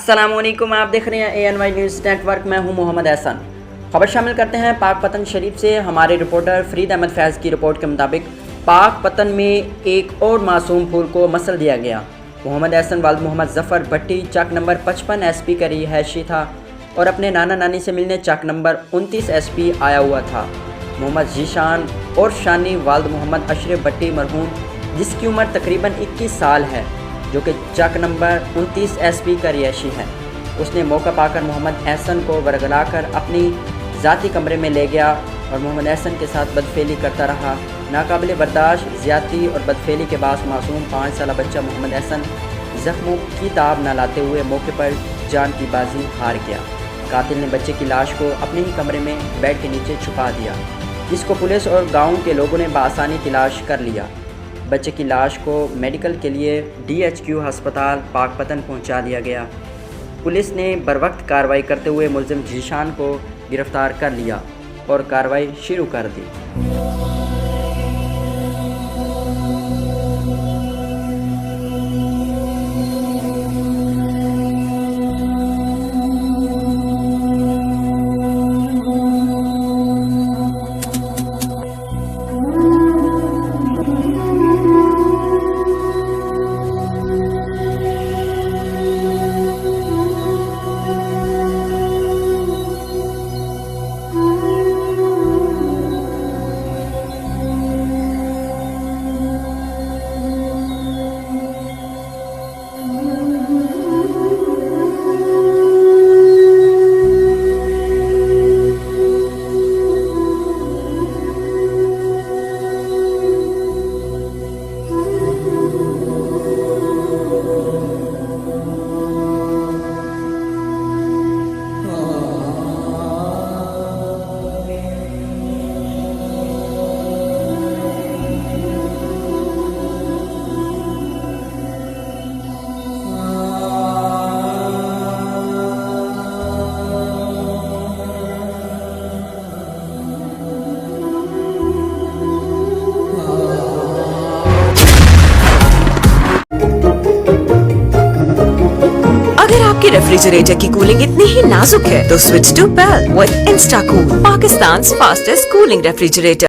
अस्सलामुअलैकुम, आप देख रहे हैं ANY न्यूज़ नेटवर्क। मैं हूं मोहम्मद एहसन। खबर शामिल करते हैं पाक पतन शरीफ से। हमारे रिपोर्टर फरीद अहमद फैज़ की रिपोर्ट के मुताबिक पाक पतन में एक और मासूम फूल को मसल दिया गया। मोहम्मद एहसन वालिद मोहम्मद ज़फ़र भट्टी चक नंबर 55 SP का रिहायशी था और अपने नाना नानी से मिलने चक नंबर 29 SP आया हुआ था। मोहम्मद जीशान और शानी वालिद मोहम्मद अशरफ भट्टी मरहूम, जिसकी उम्र तकरीबन 21 साल है, जो कि चक नंबर 29 SP का रिहायशी है। उसने मौका पाकर मोहम्मद एहसन को बरगला कर अपनी ज़ाती कमरे में ले गया और मोहम्मद एहसन के साथ बदफेली करता रहा। नाकाबिल बर्दाश्त ज़्यादती और बदफेली के बाद मासूम 5 साल बच्चा मोहम्मद एहसन ज़ख्मों की ताब न लाते हुए मौके पर जान की बाजी हार गया। कातिल ने बच्चे की लाश को अपने ही कमरे में बेड के नीचे छुपा दिया, जिसको पुलिस और गाँव के लोगों ने बआसानी तलाश कर लिया। बच्चे की लाश को मेडिकल के लिए DHQ अस्पताल पाक पतन पहुंचा दिया गया। पुलिस ने बरवक्त कार्रवाई करते हुए मुलजिम जीशान को गिरफ़्तार कर लिया और कार्रवाई शुरू कर दी। आपके रेफ्रिजरेटर की कूलिंग इतनी ही नाजुक है तो switch to Pel with insta cool, Pakistan fastest cooling refrigerator.